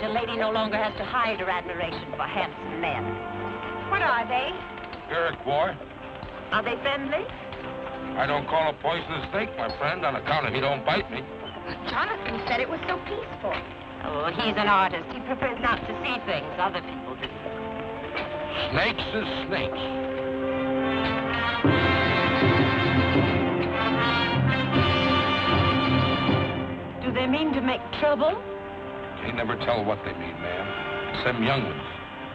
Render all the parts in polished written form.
a lady no longer has to hide her admiration for handsome men. What are they? Iroquois. Are they friendly? I don't call a poisonous snake, my friend, on account of he don't bite me. Jonathan said it was so peaceful. Oh, he's an artist. He prefers not to see things other people do. Snakes is snakes. Do they mean to make trouble? Can't never tell what they mean, ma'am. It's them young ones,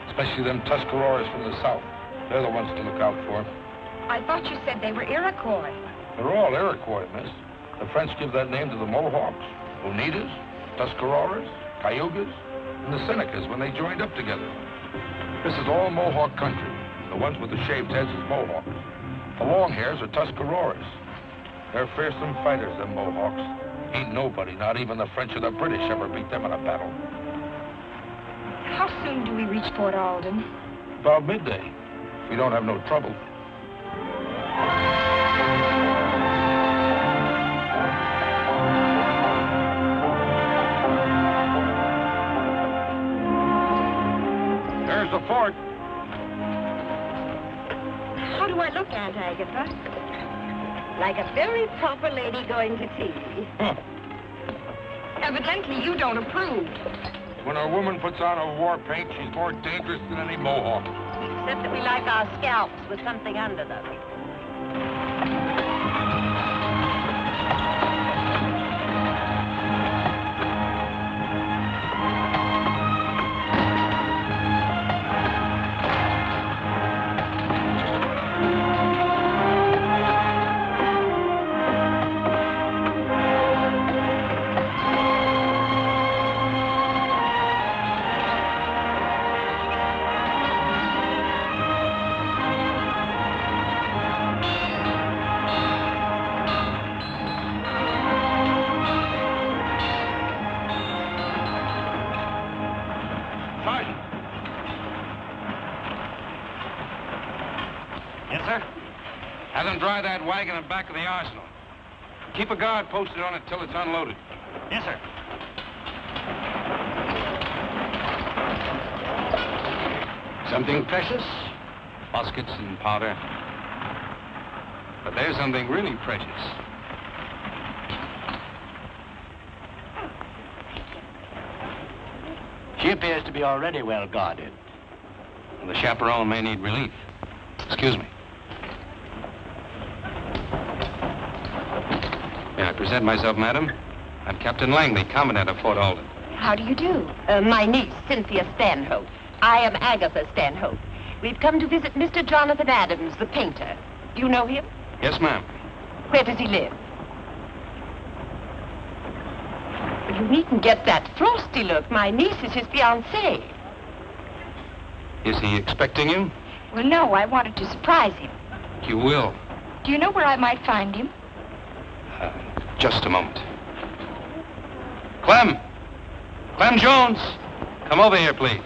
especially them Tuscaroras from the south. They're the ones to look out for. I thought you said they were Iroquois. They're all Iroquois, miss. The French give that name to the Mohawks, Onidas, Tuscaroras, Cayugas, and the Senecas when they joined up together. This is all Mohawk country. The ones with the shaved heads is Mohawks. The long hairs are Tuscaroras. They're fearsome fighters, them Mohawks. Ain't nobody, not even the French or the British, ever beat them in a battle. How soon do we reach Fort Alden? About midday, if we don't have no trouble. There's the fort. How do I look, Aunt Agatha? Like a very proper lady going to tea. Huh. Evidently, you don't approve. When a woman puts on a war paint, she's more dangerous than any Mohawk. Except that we like our scalps with something under them. Dry that wagon in back of the arsenal. Keep a guard posted on it till it's unloaded. Yes, sir. Something precious? Muskets and powder. But there's something really precious. She appears to be already well guarded. The chaperone may need relief. Excuse me. May I present myself, madam? I'm Captain Langley, Commandant of Fort Alden. How do you do? My niece, Cynthia Stanhope. I am Agatha Stanhope. We've come to visit Mr. Jonathan Adams, the painter. Do you know him? Yes, ma'am. Where does he live? You needn't get that frosty look. My niece is his fiancée. Is he expecting you? Well, no, I wanted to surprise him. You will. Do you know where I might find him? Just a moment. Clem! Clem Jones! Come over here, please.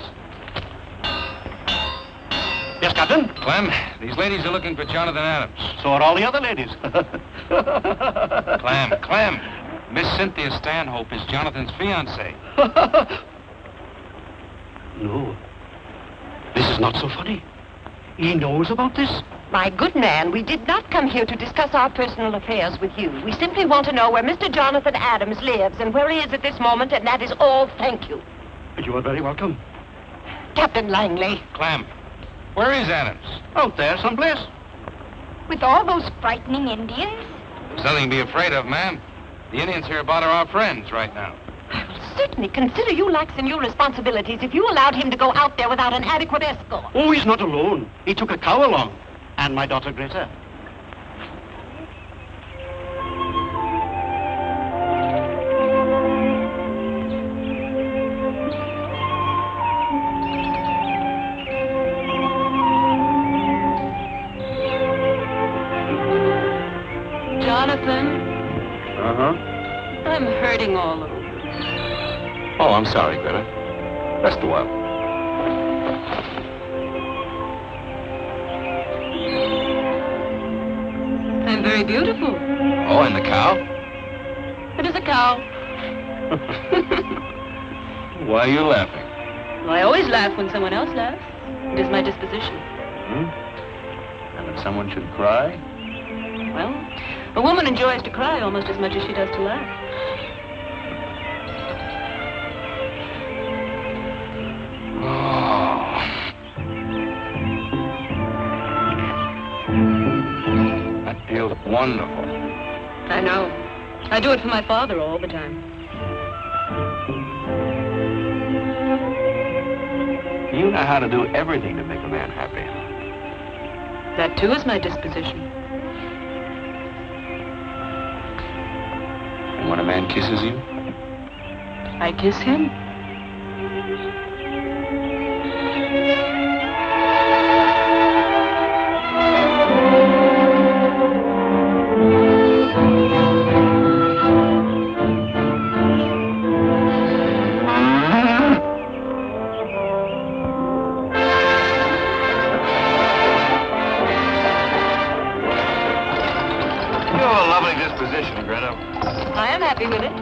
Yes, Captain? Clem, these ladies are looking for Jonathan Adams. So are all the other ladies. Clem! Miss Cynthia Stanhope is Jonathan's fiancée. No. This is not so funny. He knows about this? My good man, we did not come here to discuss our personal affairs with you. We simply want to know where Mr. Jonathan Adams lives and where he is at this moment, and that is all. Thank you. But you are very welcome. Captain Langley. Clem, where is Adams? Out there someplace. With all those frightening Indians? There's nothing to be afraid of, ma'am. The Indians hereabout are our friends right now. I will certainly consider you lax in your responsibilities if you allowed him to go out there without an adequate escort. Oh, he's not alone. He took a cow along. And my daughter, Greta. Jonathan? Uh-huh. I'm hurting all over. Oh, I'm sorry, Greta. Rest a while. I'm very beautiful. Oh, and the cow? It is a cow. Why are you laughing? Well, I always laugh when someone else laughs. It is my disposition. And if someone should cry? Well, a woman enjoys to cry almost as much as she does to laugh. Oh. That feels wonderful. I know. I do it for my father all the time. You know how to do everything to make a man happy. That, too, is my disposition. And when a man kisses you? I kiss him. Greta. I am happy with it.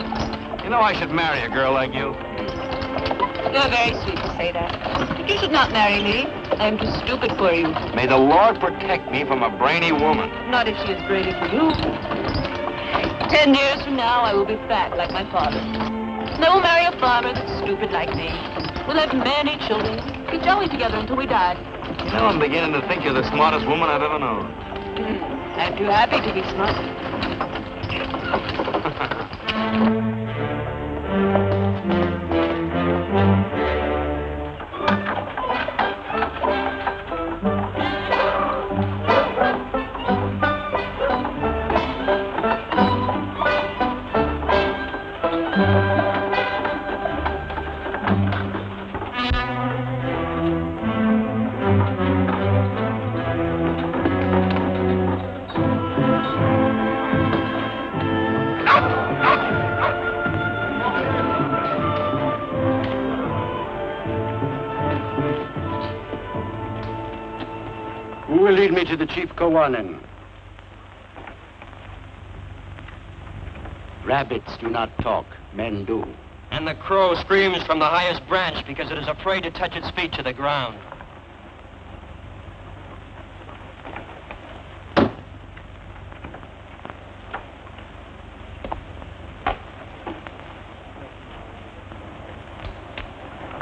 You know I should marry a girl like you. You're very sweet to say that. But you should not marry me. I am too stupid for you. May the Lord protect me from a brainy woman. Not if she is brainy for you. 10 years from now, I will be fat like my father. And I will marry a farmer that's stupid like me. We'll have many children. Be jolly together until we die. You know, I'm beginning to think you're the smartest woman I've ever known. I'm too happy to be smart. Who will lead me to the chief Kawanin? Rabbits do not talk, men do. And the crow screams from the highest branch because it is afraid to touch its feet to the ground.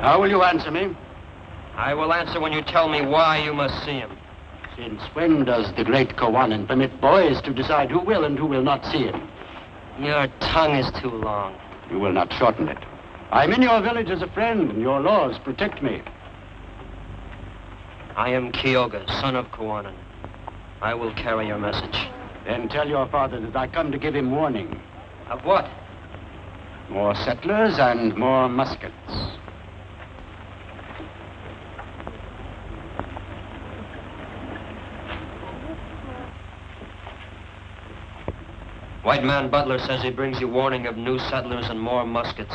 How will you answer me? I will answer when you tell me why you must see him. Since when does the great Kawanin permit boys to decide who will and who will not see him? Your tongue is too long. You will not shorten it. I'm in your village as a friend, and your laws protect me. I am Kyoga, son of Kawanin. I will carry your message. Then tell your father that I come to give him warning. Of what? More settlers and more muskets. White man Butler says he brings you warning of new settlers and more muskets.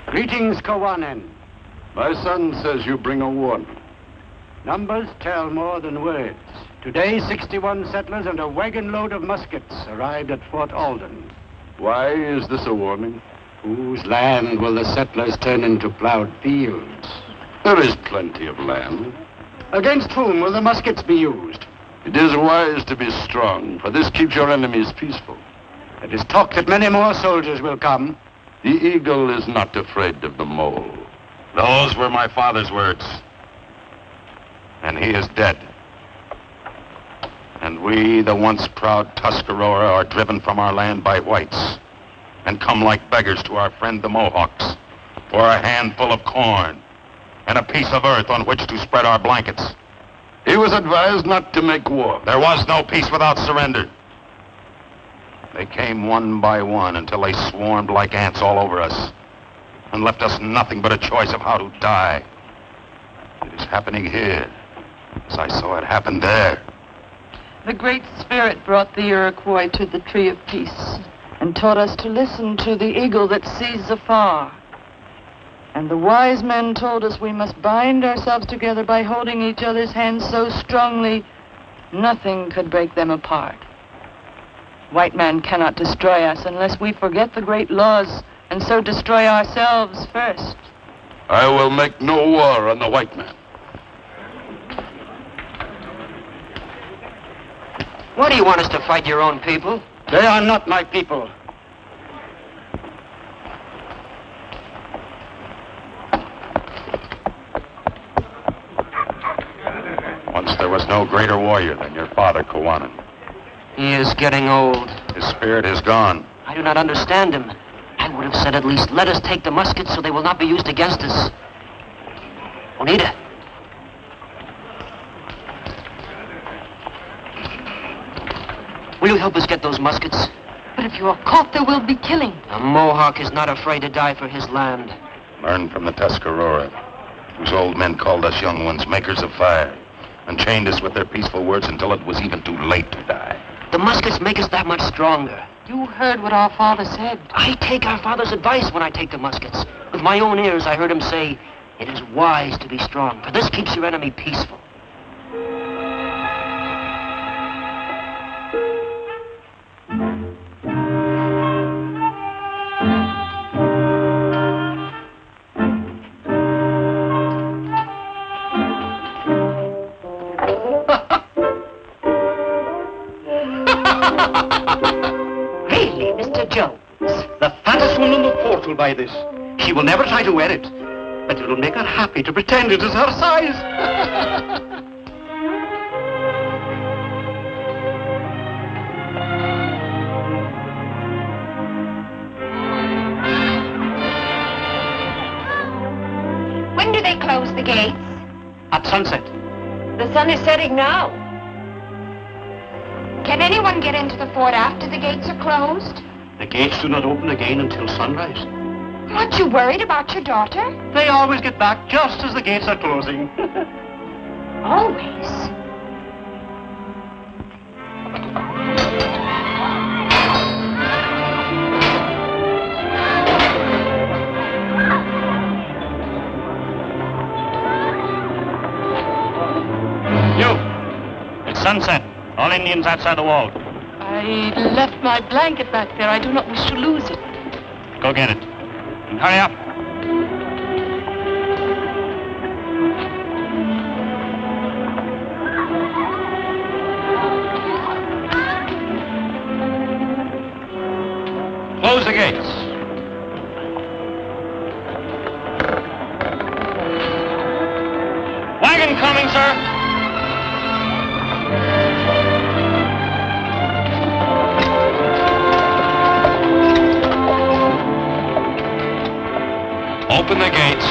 Greetings, Kawanin. My son says you bring a warning. Numbers tell more than words. Today, 61 settlers and a wagon load of muskets arrived at Fort Alden. Why is this a warning? Whose land will the settlers turn into plowed fields? There is plenty of land. Against whom will the muskets be used? It is wise to be strong, for this keeps your enemies peaceful. It is talk that many more soldiers will come. The eagle is not afraid of the mole. Those were my father's words. And he is dead. And we, the once proud Tuscarora, are driven from our land by whites and come like beggars to our friend the Mohawks for a handful of corn and a piece of earth on which to spread our blankets. He was advised not to make war. There was no peace without surrender. They came one by one until they swarmed like ants all over us and left us nothing but a choice of how to die. It is happening here, as I saw it happen there. The Great Spirit brought the Iroquois to the Tree of Peace and taught us to listen to the eagle that sees afar. And the wise men told us we must bind ourselves together by holding each other's hands so strongly, nothing could break them apart. White man cannot destroy us unless we forget the great laws and so destroy ourselves first. I will make no war on the white man. Why do you want us to fight your own people? They are not my people. Once there was no greater warrior than your father, Kawanan. He is getting old. His spirit is gone. I do not understand him. I would have said at least, let us take the muskets so they will not be used against us. Onida. Will you help us get those muskets? But if you are caught, there will be killing. A Mohawk is not afraid to die for his land. Learn from the Tuscarora, whose old men called us young ones makers of fire, and chained us with their peaceful words until it was even too late to die. The muskets make us that much stronger. You heard what our father said. I take our father's advice when I take the muskets. With my own ears, I heard him say, it is wise to be strong, for this keeps your enemy peaceful. Really, Mr. Jones? The fattest one in the fort will buy this. She will never try to wear it, but it will make her happy to pretend it is her size. When do they close the gates? At sunset. The sun is setting now. Can anyone get into the fort after the gates are closed? The gates do not open again until sunrise. Aren't you worried about your daughter? They always get back just as the gates are closing. Always. You! It's sunset. All Indians outside the wall. I left my blanket back there. I do not wish to lose it. Go get it. And hurry up. Close the gates. Wagon coming, sir. Open the gates.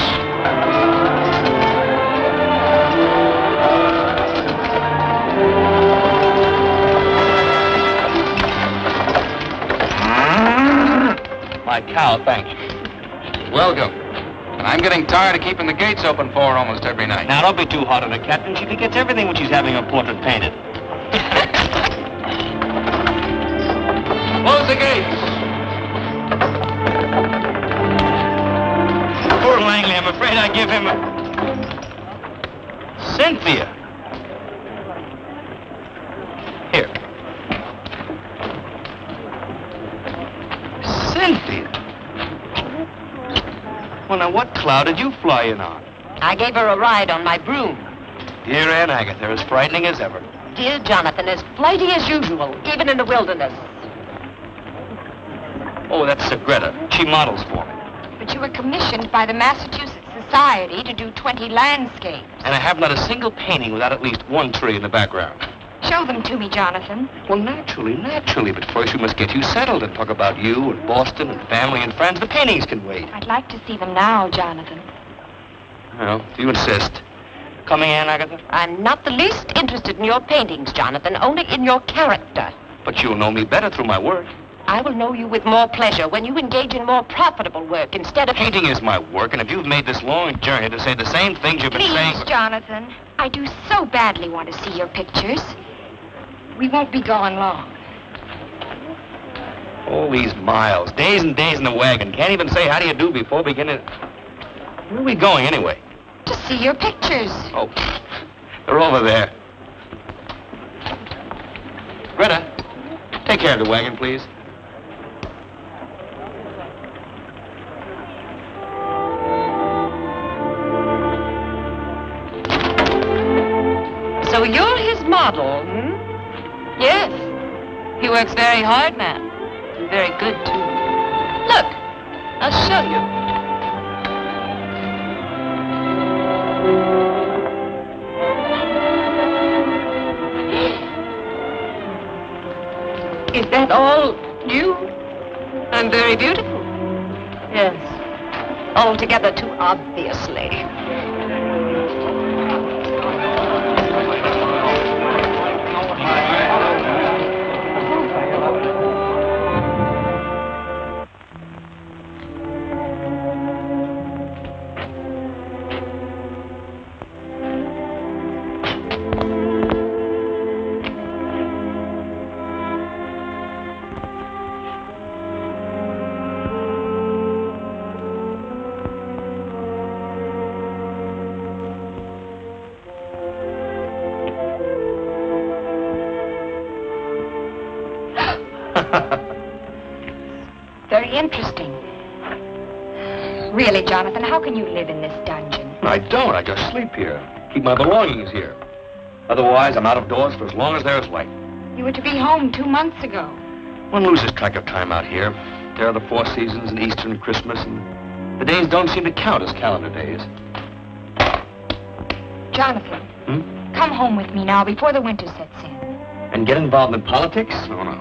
My cow, thank you. Welcome. And I'm getting tired of keeping the gates open for her almost every night. Now, don't be too hard on her, Captain. She forgets everything when she's having her portrait painted. Close the gates. Poor Langley, I'm afraid I give him a... Cynthia. Here. Cynthia. Well, now, what cloud did you fly in on? I gave her a ride on my broom. Dear Aunt Agatha, as frightening as ever. Dear Jonathan, as flighty as usual, even in the wilderness. Oh, that's Greta. She models for me. But you were commissioned by the Massachusetts Society to do 20 landscapes. And I have not a single painting without at least one tree in the background. Show them to me, Jonathan. Well, naturally. But first we must get you settled and talk about you and Boston and family and friends. The paintings can wait. I'd like to see them now, Jonathan. Well, if you insist. Coming, Aunt Agatha? I'm not the least interested in your paintings, Jonathan, only in your character. But you'll know me better through my work. I will know you with more pleasure when you engage in more profitable work instead of... Painting is my work, and if you've made this long journey to say the same things you've been saying... Please, Jonathan. I do so badly want to see your pictures. We won't be gone long. All these miles, days and days in the wagon. Can't even say how do you do before beginning... Where are we going, anyway? To see your pictures. Oh, they're over there. Greta, take care of the wagon, please. So you're his model, hmm? Yes. He works very hard, ma'am. And very good, too. Look, I'll show you. Is that all you? I'm very beautiful. Yes. Altogether too obviously. Very interesting. Really, Jonathan, how can you live in this dungeon? I don't. I just sleep here. Keep my belongings here. Otherwise, I'm out of doors for as long as there's light. You were to be home 2 months ago. One loses track of time out here. There are the 4 seasons and Easter and Christmas, and the days don't seem to count as calendar days. Jonathan, come home with me now before the winter sets in. And get involved in politics? Oh, no.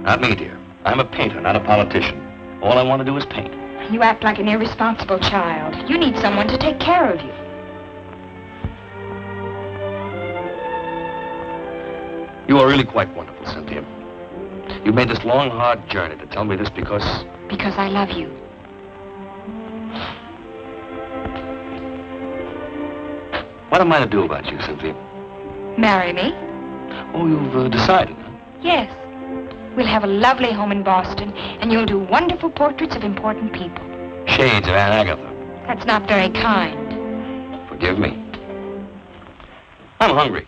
Not me, dear. I'm a painter, not a politician. All I want to do is paint. You act like an irresponsible child. You need someone to take care of you. You are really quite wonderful, Cynthia. You made this long, hard journey to tell me this because... Because I love you. What am I to do about you, Cynthia? Marry me? Oh, you've decided, huh? Yes. We'll have a lovely home in Boston, and you'll do wonderful portraits of important people. Shades of Aunt Agatha. That's not very kind. Forgive me. I'm hungry.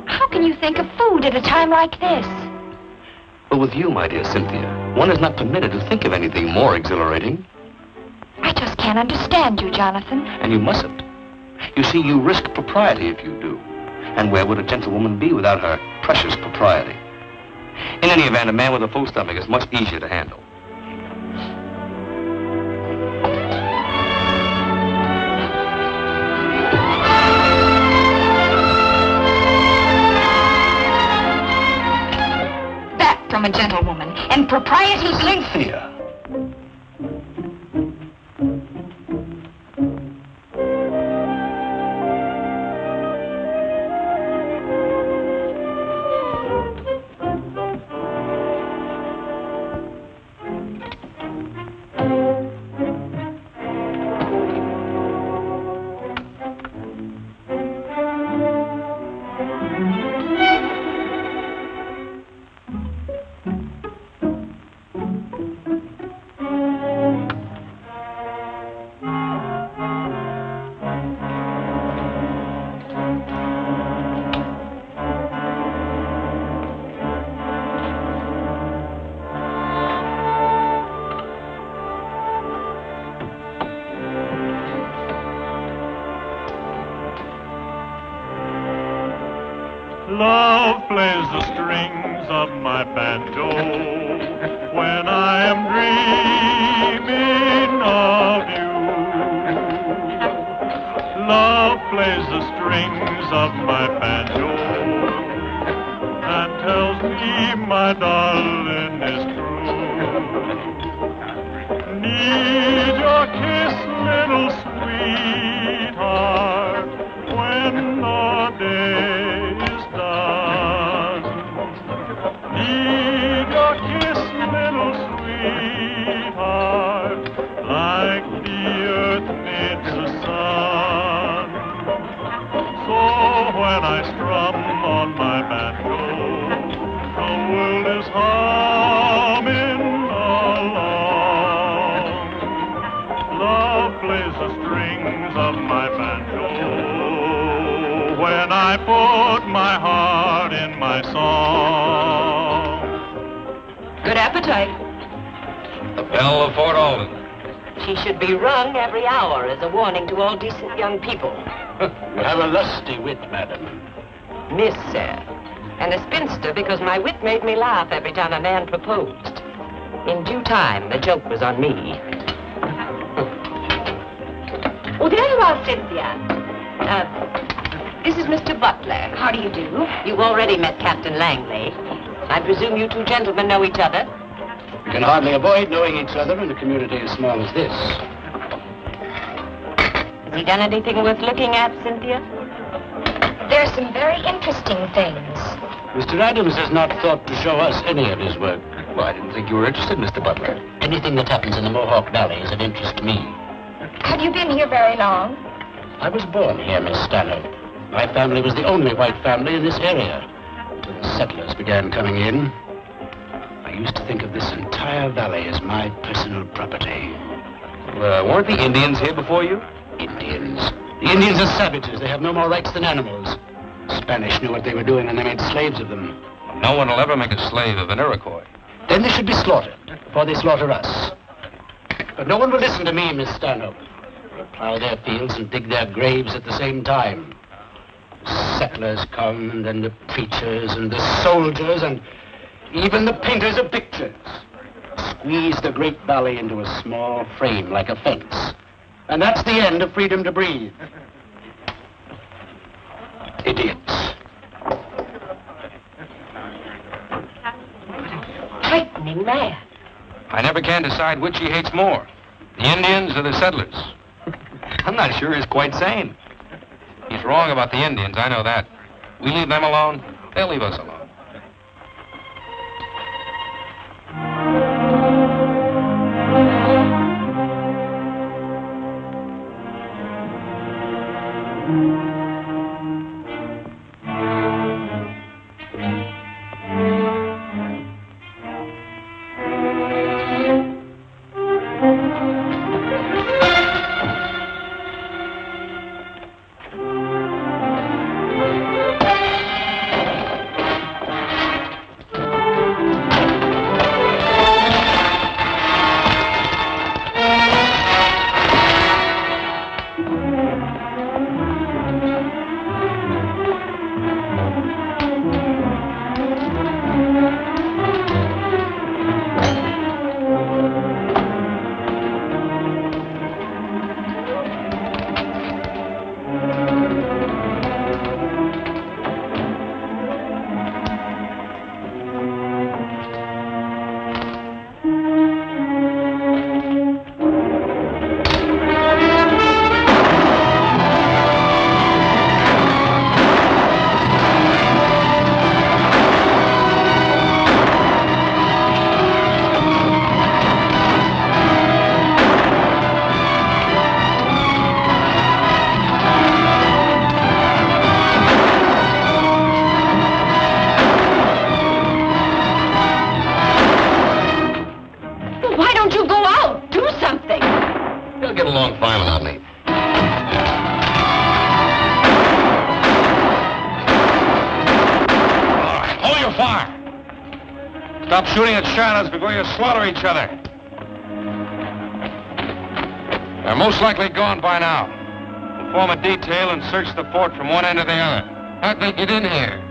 How can you think of food at a time like this? But with you, my dear Cynthia, one is not permitted to think of anything more exhilarating. I just can't understand you, Jonathan. And you mustn't. You see, you risk propriety if you do. And where would a gentlewoman be without her precious propriety? In any event, a man with a full stomach is much easier to handle. That from a gentlewoman. And propriety... Cynthia! Love plays the strings of my banjo when I am dreaming of you. Love plays the strings of my banjo and tells me my darling is true. Need your kiss, little sweetheart, when the day is done. Need your kiss, little sweetheart, like the earth needs the sun. So when I strum on my banjo, the world is humming along. Love plays the strings Good appetite. The bell of Fort Alden. She should be rung every hour as a warning to all decent young people. You have a lusty wit, madam. Miss, sir. And a spinster because my wit made me laugh every time a man proposed. In due time, the joke was on me. Oh, there you are, Cynthia. This is Mr. Butler. How do you do? You've already met Captain Langley. I presume you two gentlemen know each other? We can hardly avoid knowing each other in a community as small as this. Has he done anything worth looking at, Cynthia? There are some very interesting things. Mr. Adams has not thought to show us any of his work. Well, I didn't think you were interested, Mr. Butler. Anything that happens in the Mohawk Valley is of interest to me. Have you been here very long? I was born here, Miss Stanhope. My family was the only white family in this area until the settlers began coming in. I used to think of this entire valley as my personal property. Weren't the Indians here before you? Indians. The Indians are savages. They have no more rights than animals. The Spanish knew what they were doing and they made slaves of them. No one will ever make a slave of an Iroquois. Then they should be slaughtered before they slaughter us. But no one will listen to me, Miss Stanhope. They'll plow their fields and dig their graves at the same time. The settlers come, and then the preachers and the soldiers and even the painters of pictures. Squeeze the great valley into a small frame like a fence. And that's the end of freedom to breathe. Idiots. Frightening man. I never can decide which he hates more, the Indians or the settlers. I'm not sure he's quite sane. He's wrong about the Indians, I know that. We leave them alone, they'll leave us alone. Stop shooting at shadows before you slaughter each other. They're most likely gone by now. We'll form a detail and search the fort from one end to the other. How'd they get in here?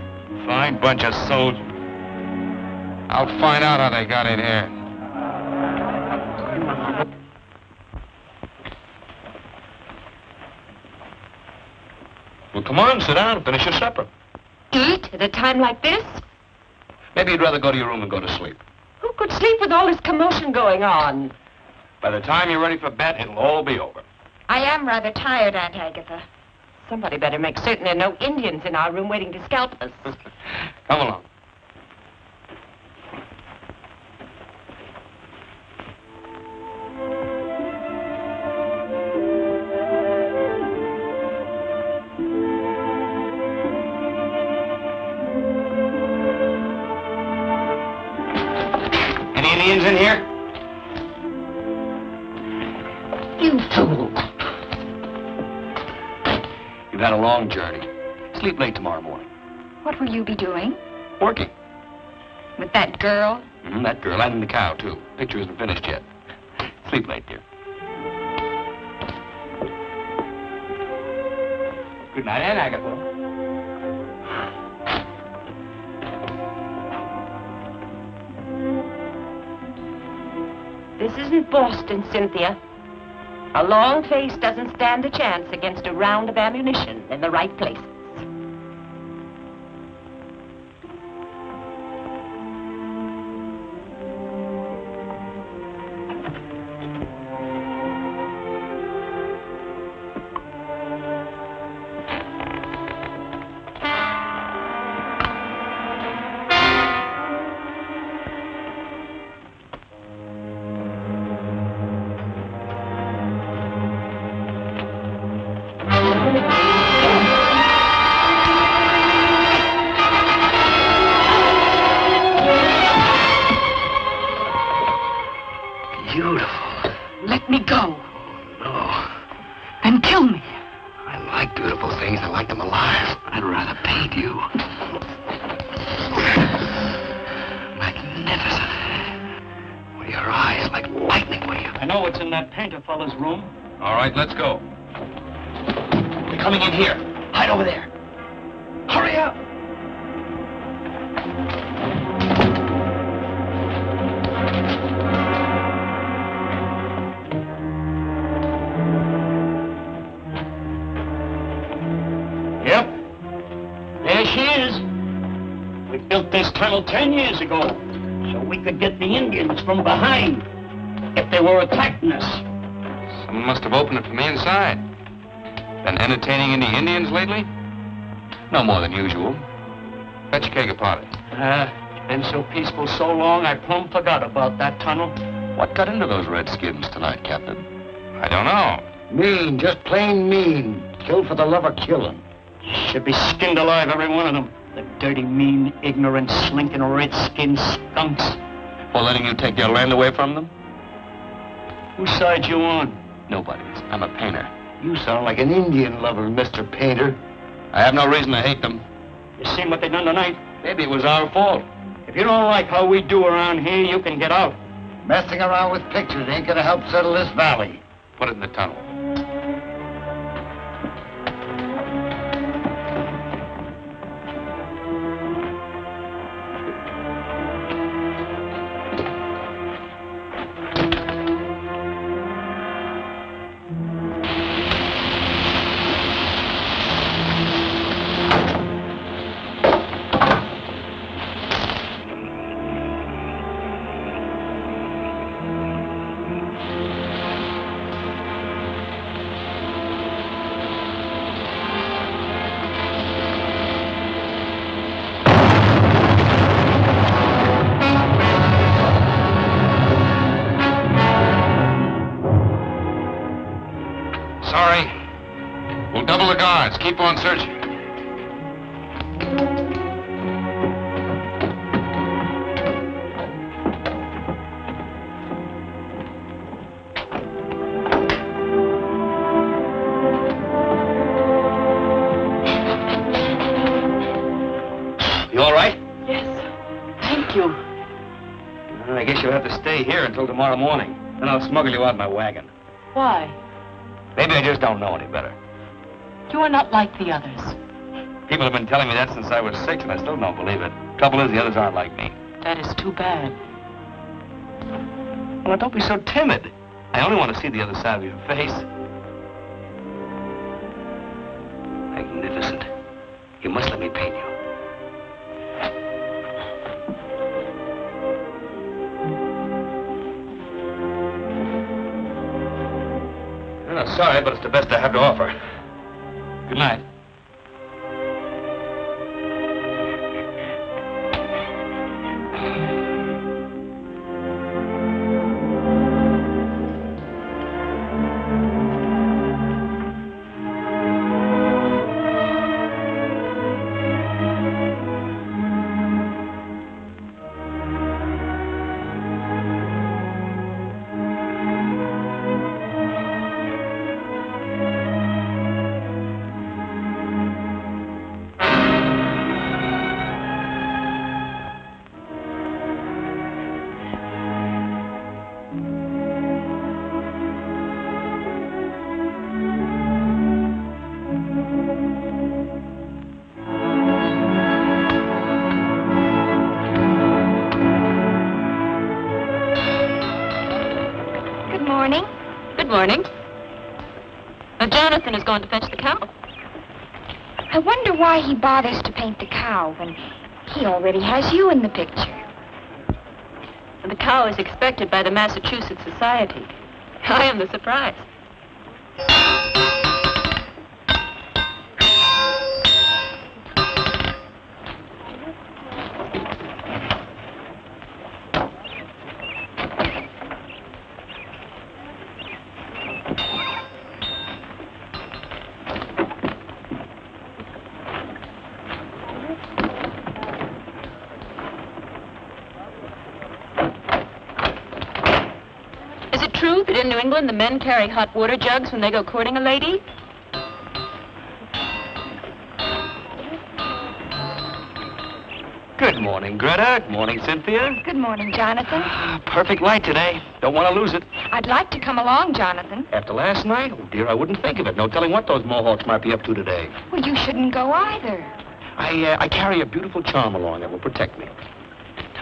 Fine bunch of soldiers. I'll find out how they got in here. Well, come on, sit down and finish your supper. Eat at a time like this? Maybe you'd rather go to your room and go to sleep. Who could sleep with all this commotion going on? By the time you're ready for bed, it'll all be over. I am rather tired, Aunt Agatha. Somebody better make certain there are no Indians in our room waiting to scalp us. Come along. Any Indians in here? You fool. You've had a long journey. Sleep late tomorrow morning. What will you be doing? Working. With that girl? That girl, and the cow, too. Picture isn't finished yet. Sleep late, dear. Good night, Aunt Agatha. This isn't Boston, Cynthia. A long face doesn't stand a chance against a round of ammunition in the right places. Room. All right, let's go. They're coming in here. Hide over there. Hurry up! Yep. There she is. We built this tunnel 10 years ago so we could get the Indians from behind if they were attacking us. Someone must have opened it from the inside. Been entertaining any Indians lately? No more than usual. Fetch a keg of powder. It's been so peaceful so long, I plumb forgot about that tunnel. What got into those redskins tonight, Captain? I don't know. Mean, just plain mean. Killed for the love of killing. Should be skinned alive, every one of them. The dirty, mean, ignorant, slinking redskin skunks. For letting you take their land away from them? Whose side you on? Nobody's. I'm a painter. You sound like an Indian lover, Mr. Painter. I have no reason to hate them. You seen what they done tonight? Maybe it was our fault. If you don't like how we do around here, you can get out. Messing around with pictures ain't gonna help settle this valley. Put it in the tunnel. Sorry. We'll double the guards. Keep on searching. You all right? Yes. Thank you. Well, I guess you'll have to stay here until tomorrow morning. Then I'll smuggle you out in my wagon. Why? Maybe I just don't know any better. You are not like the others. People have been telling me that since I was 6, and I still don't believe it. Trouble is, the others aren't like me. That is too bad. Well, don't be so timid. I only want to see the other side of your face. Magnificent. You must let me paint you. Oh, sorry, but it's the best I have to offer. Good night. morning. Good morning. Now, Jonathan has gone to fetch the cow. I wonder why he bothers to paint the cow when he already has you in the picture. And the cow is expected by the Massachusetts Society. I am the surprise. Is it true that in New England the men carry hot water jugs when they go courting a lady? Good morning, Greta. Good morning, Cynthia. Good morning, Jonathan. Perfect light today. Don't want to lose it. I'd like to come along, Jonathan. After last night? Oh, dear, I wouldn't think of it. No telling what those Mohawks might be up to today. Well, you shouldn't go either. I carry a beautiful charm along that will protect me.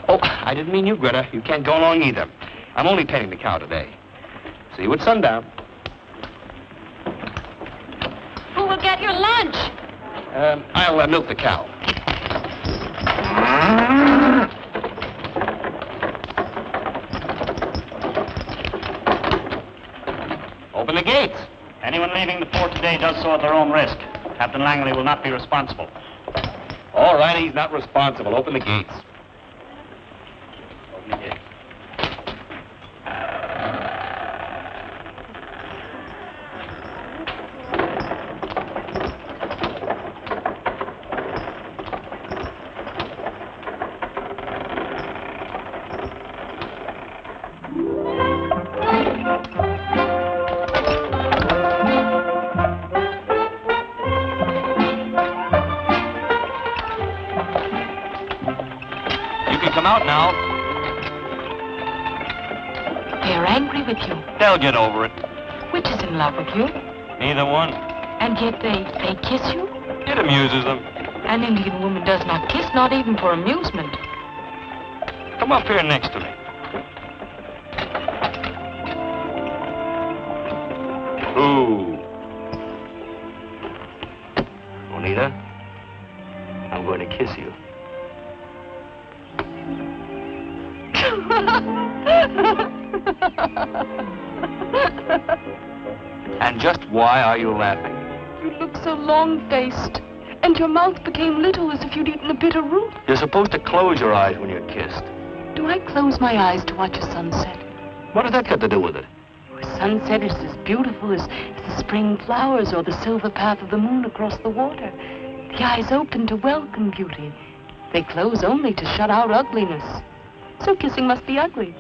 Oh, I didn't mean you, Greta. You can't go along either. I'm only petting the cow today. See you at sundown. Who will get your lunch? I'll milk the cow. Open the gates. Anyone leaving the fort today does so at their own risk. Captain Langley will not be responsible. All right, he's not responsible. Open the gates. Open the gates. Come out now. They're angry with you. They'll get over it. Which is in love with you? Neither one. And yet they kiss you? It amuses them. An Indian woman does not kiss, not even for amusement. Come up here next to me. Ooh. Onida, I'm going to kiss you. And just why are you laughing? You look so long-faced, and your mouth became little as if you'd eaten a bitter root. You're supposed to close your eyes when you're kissed. Do I close my eyes to watch a sunset? What does that got to do with it? A sunset is as beautiful as the spring flowers or the silver path of the moon across the water. The eyes open to welcome beauty. They close only to shut out ugliness. So kissing must be ugly.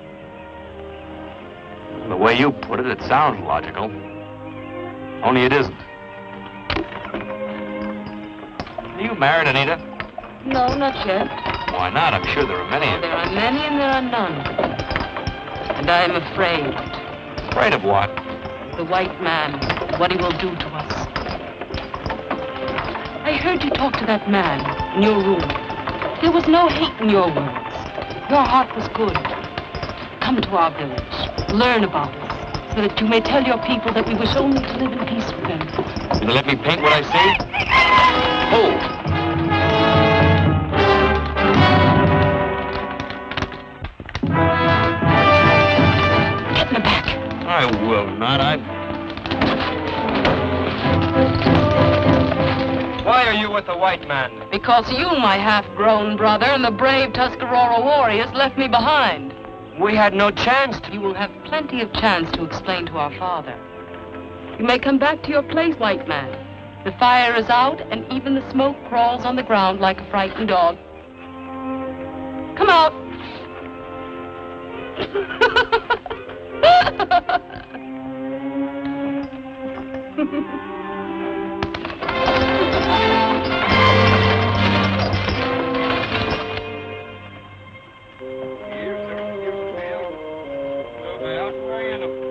The way you put it sounds logical. Only it isn't. Are you married, Anita? No, not yet. Why not? I'm sure there are many of There them. are many and there are none. And I am afraid. Afraid of what? The white man, what he will do to us. I heard you talk to that man in your room. There was no hate in your words. Your heart was good. Come to our village. Learn about us, so that you may tell your people that we wish only to live in peace with them. Will you let me paint what I see? Oh! Get in the back. I will not. Why are you with the white man? Because you, my half-grown brother, and the brave Tuscarora warriors left me behind. We had no chance to... You will have plenty of chance to explain to our father. You may come back to your place, white man. The fire is out, and even the smoke crawls on the ground like a frightened dog. Come out.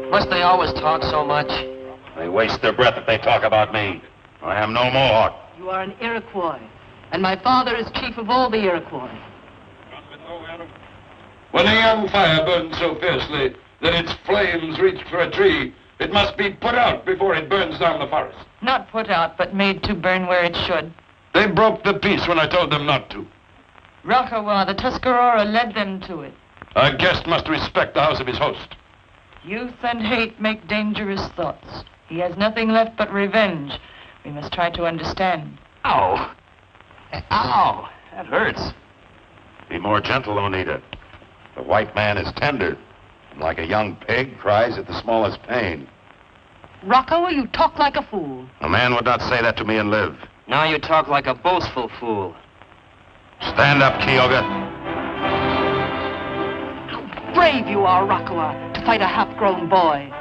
Must they always talk so much? They waste their breath if they talk about me. I am no Mohawk. You are an Iroquois, and my father is chief of all the Iroquois. When a young fire burns so fiercely, that its flames reach for a tree, it must be put out before it burns down the forest. Not put out, but made to burn where it should. They broke the peace when I told them not to. Rokhawah, the Tuscarora, led them to it. A guest must respect the house of his host. Youth and hate make dangerous thoughts. He has nothing left but revenge. We must try to understand. Ow! Ow! That hurts. Be more gentle, Onida. The white man is tender, and like a young pig, cries at the smallest pain. Rokhawah, you talk like a fool. A man would not say that to me and live. Now you talk like a boastful fool. Stand up, Kyoga. How brave you are, Rokhawah, to fight a half-grown boy.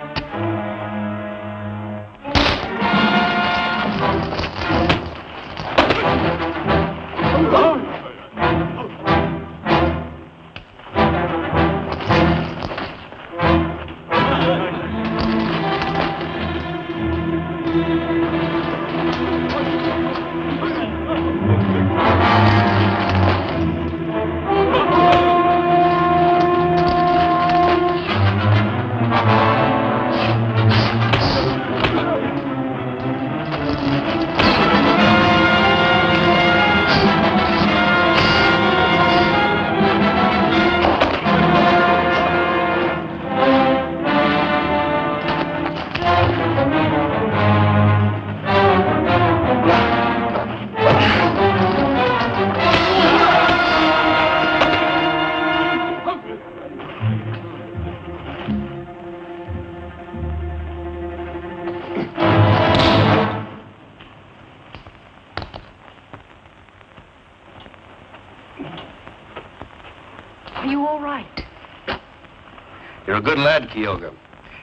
You're a good lad, Kyoga.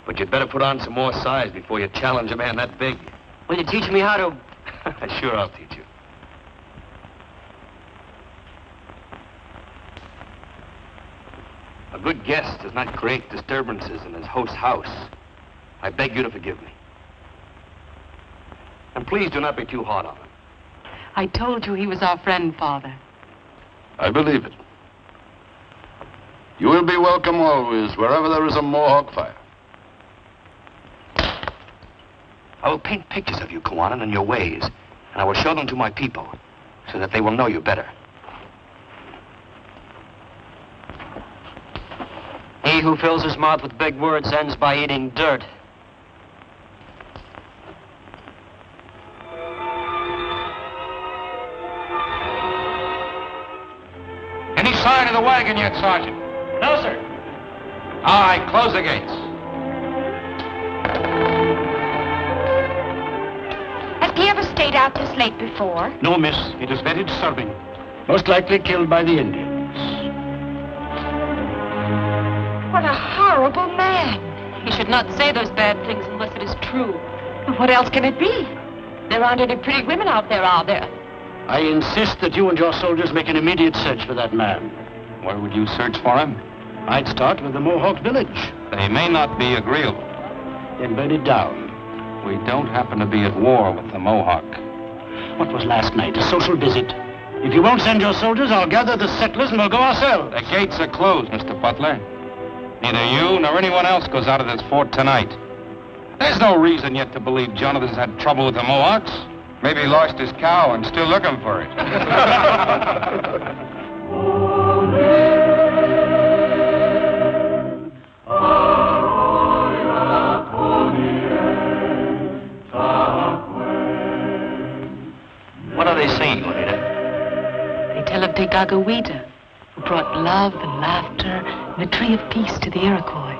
But you'd better put on some more size before you challenge a man that big. Will you teach me how to... Sure, I'll teach you. A good guest does not create disturbances in his host's house. I beg you to forgive me. And please do not be too hard on him. I told you he was our friend, Father. I believe it. You will be welcome always, wherever there is a Mohawk fire. I will paint pictures of you, Kawanan, and your ways, and I will show them to my people, so that they will know you better. He who fills his mouth with big words ends by eating dirt. Any sign of the wagon yet, Sergeant? No, sir. All right, close the gates. Has he ever stayed out this late before? No, miss. It is very disturbing. Most likely killed by the Indians. What a horrible man. He should not say those bad things unless it is true. What else can it be? There aren't any pretty women out there, are there? I insist that you and your soldiers make an immediate search for that man. Where would you search for him? I'd start with the Mohawk village. They may not be agreeable. Then burn it down. We don't happen to be at war with the Mohawk. What was last night? A social visit? If you won't send your soldiers, I'll gather the settlers and we'll go ourselves. The gates are closed, Mr. Butler. Neither you nor anyone else goes out of this fort tonight. There's no reason yet to believe Jonathan's had trouble with the Mohawks. Maybe he lost his cow and still looking for it. What are they saying, Onida? They tell of Tegagawida, who brought love and laughter and the tree of peace to the Iroquois.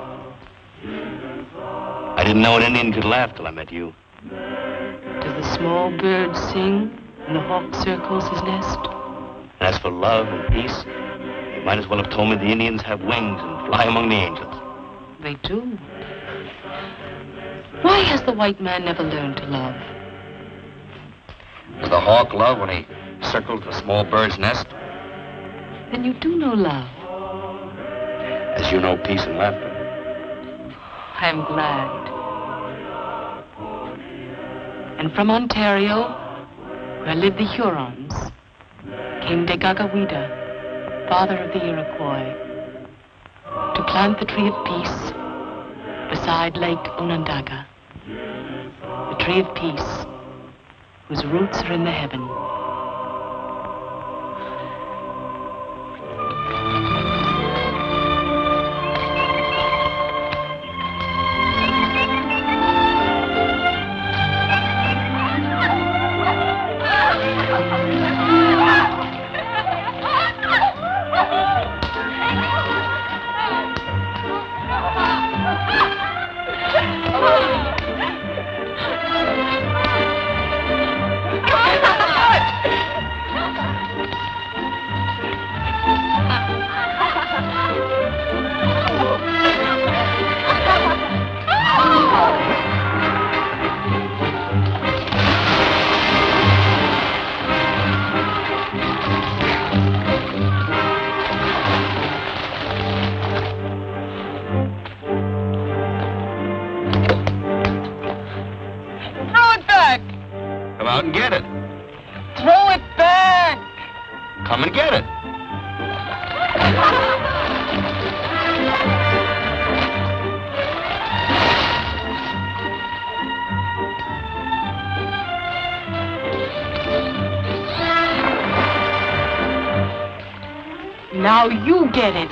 I didn't know an Indian could laugh till I met you. Does the small bird sing when the hawk circles his nest? And as for love and peace, you might as well have told me the Indians have wings and fly among the angels. They do. Why has the white man never learned to love? Does the hawk love when he circles the small bird's nest? Then you do know love. As you know peace and laughter. I'm glad. And from Ontario, where lived the Hurons, came Tegagawida, father of the Iroquois, to plant the tree of peace beside Lake Onondaga, the tree of peace, whose roots are in the heaven. Come out and get it. Throw it back! Come and get it. Now you get it.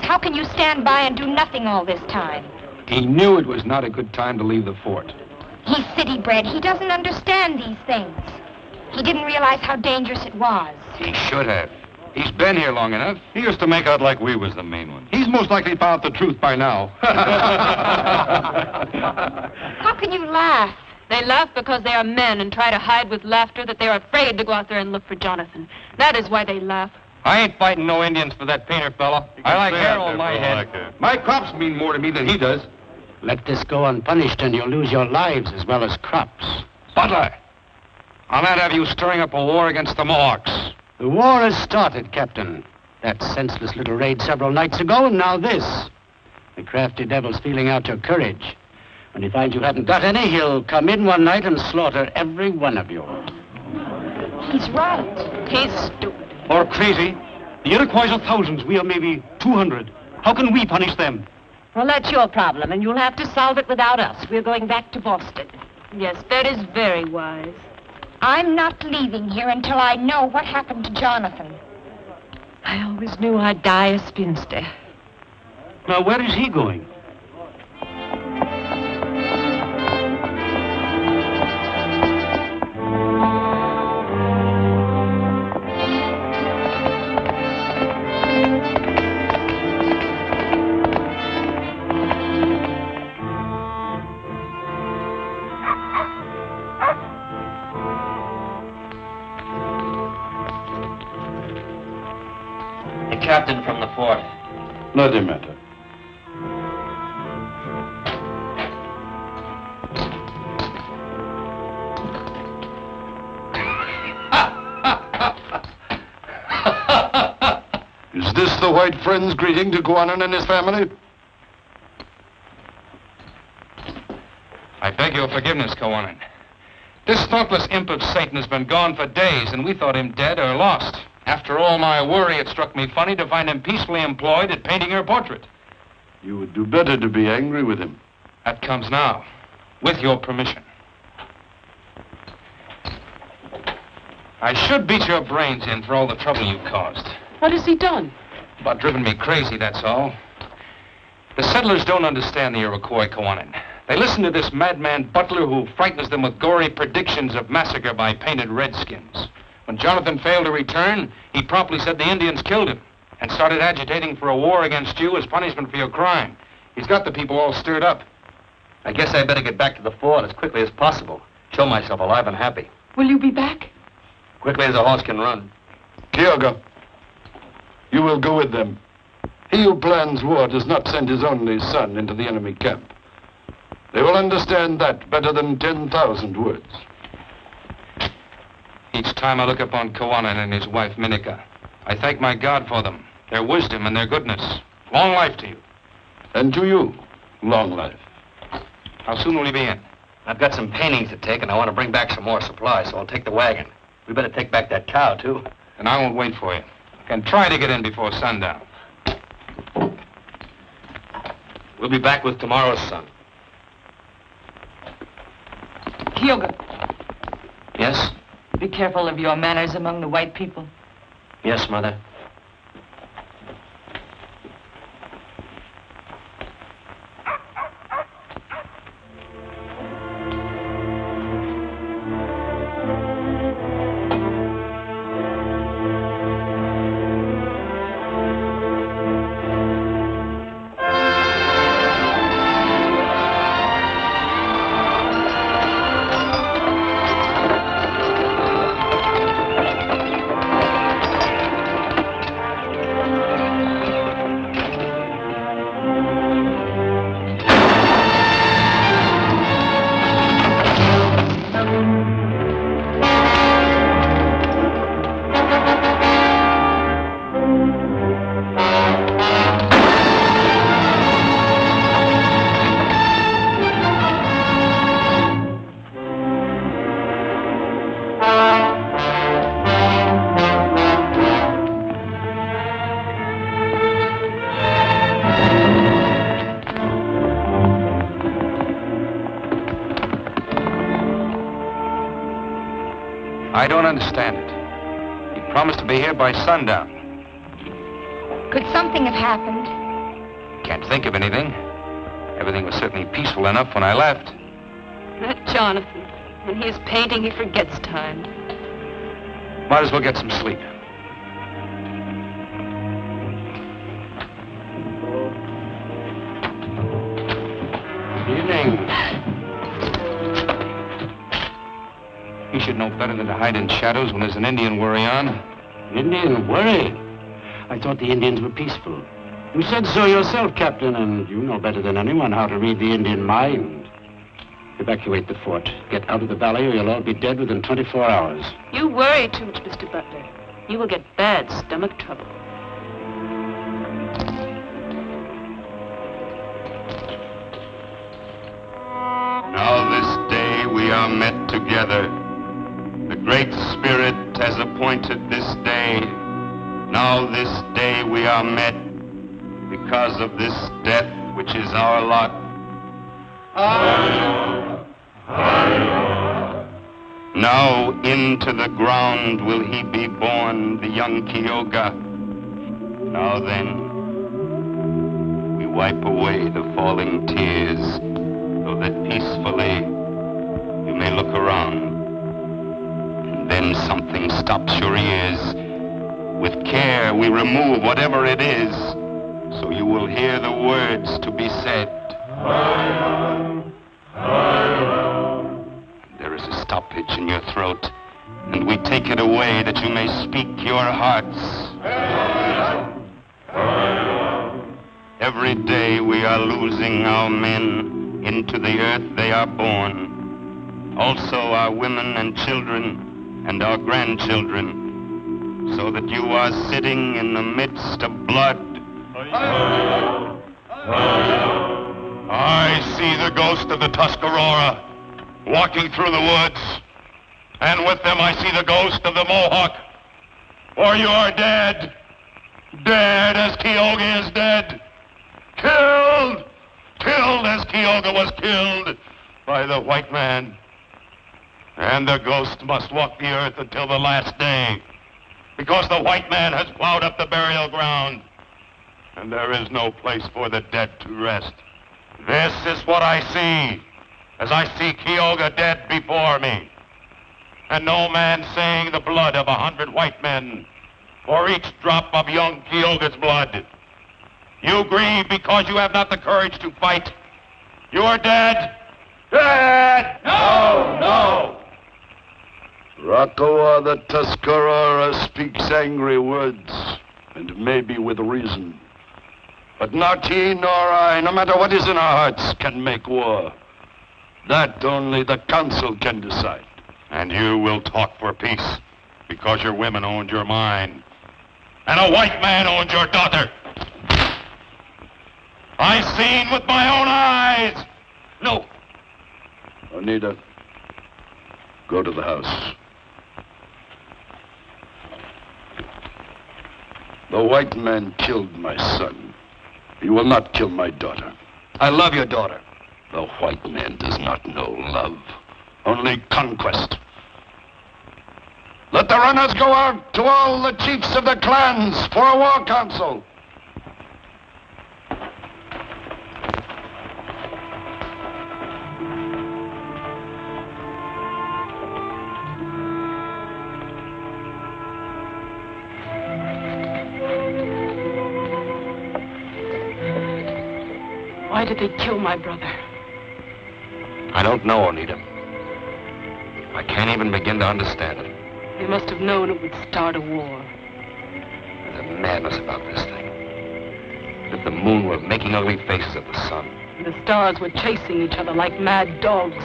How can you stand by and do nothing all this time? He knew it was not a good time to leave the fort. He's city-bred. He doesn't understand these things. He didn't realize how dangerous it was. He should have. He's been here long enough. He used to make out like we was the main one. He's most likely found out the truth by now. How can you laugh? They laugh because they are men and try to hide with laughter that they are afraid to go out there and look for Jonathan. That is why they laugh. I ain't fighting no Indians for that painter fella. I like hair on my head. My crops mean more to me than he does. Let this go unpunished and you'll lose your lives as well as crops. Butler, I'll not have you stirring up a war against the Mohawks. The war has started, Captain. That senseless little raid several nights ago, and now this. The crafty devil's feeling out your courage. When he finds you haven't got any, he'll come in one night and slaughter every one of you. He's right. He's stupid. Or crazy. The Iroquois are thousands. We are maybe 200. How can we punish them? Well, that's your problem, and you'll have to solve it without us. We're going back to Boston. Yes, that is very wise. I'm not leaving here until I know what happened to Jonathan. I always knew I'd die a spinster. Now, where is he going? Captain from the fort. Let him enter. Is this the white friend's greeting to Guanan and his family? I beg your forgiveness, Kawanan. This thoughtless imp of Satan has been gone for days, and we thought him dead or lost. After all my worry, it struck me funny to find him peacefully employed at painting her portrait. You would do better to be angry with him. That comes now, with your permission. I should beat your brains in for all the trouble you've caused. What has he done? About driven me crazy, that's all. The settlers don't understand the Iroquois, Kawanan. They listen to this madman butler who frightens them with gory predictions of massacre by painted redskins. When Jonathan failed to return, he promptly said the Indians killed him and started agitating for a war against you as punishment for your crime. He's got the people all stirred up. I guess I better get back to the fort as quickly as possible. Show myself alive and happy. Will you be back? Quickly as a horse can run. Kyoga, you will go with them. He who plans war does not send his only son into the enemy camp. They will understand that better than 10,000 words. Each time I look upon Kawanan and his wife, Minika, I thank my God for them, their wisdom and their goodness. Long life to you. And to you, long life. How soon will you be in? I've got some paintings to take, and I want to bring back some more supplies, so I'll take the wagon. We better take back that cow, too. And I won't wait for you. I can try to get in before sundown. We'll be back with tomorrow's sun. Kyoga, Yes? be careful of your manners among the white people. Yes, Mother. I don't understand it. You promised to be here by sundown. Could something have happened? Can't think of anything. Everything was certainly peaceful enough when I left. That Jonathan. When he is painting, he forgets time. Might as well get some sleep. Good evening. You should know better than to hide in shadows when there's an Indian worry on. Indian worry? I thought the Indians were peaceful. You said so yourself, Captain, and you know better than anyone how to read the Indian mind. Evacuate the fort. Get out of the valley or you'll all be dead within 24 hours. You worry too much, Mr. Butler. You will get bad stomach trouble. Now this day we are met together. The Great Spirit has appointed this day. Now this day we are met because of this death which is our lot. Now into the ground will he be born, the young Kyoga. Now then, we wipe away the falling tears, so that peacefully you may look around. And then something stops your ears. With care we remove whatever it is, so you will hear the words to be said. There is a stoppage in your throat, and we take it away that you may speak your hearts. Every day we are losing our men. Into the earth they are born. Also our women and children and our grandchildren. so that you are sitting in the midst of blood. I see the ghost of the Tuscarora walking through the woods, and with them I see the ghost of the Mohawk. For you are dead, dead as Keoga is dead, killed as Keoga was killed by the white man. And the ghost must walk the earth until the last day, because the white man has plowed up the burial ground, and there is no place for the dead to rest. This is what I see, as I see Keoga dead before me, and no man saying the blood of 100 white men for each drop of young Keoga's blood. You grieve because you have not the courage to fight. You are dead. Dead! No! No! Rokhawah the Tuscarora speaks angry words, and maybe with reason. But not he nor I, no matter what is in our hearts, can make war. That only the council can decide. And you will talk for peace, because your women owned your mine, and a white man owned your daughter. I seen with my own eyes. No. Onida, go to the house. The white man killed my son. He will not kill my daughter. I love your daughter. The white man does not know love, only conquest. Let the runners go out to all the chiefs of the clans for a war council. Why did they kill my brother? I don't know, Onida. I can't even begin to understand it. They must have known it would start a war. There's a madness about this thing. If the moon were making ugly faces at the sun. The stars were chasing each other like mad dogs.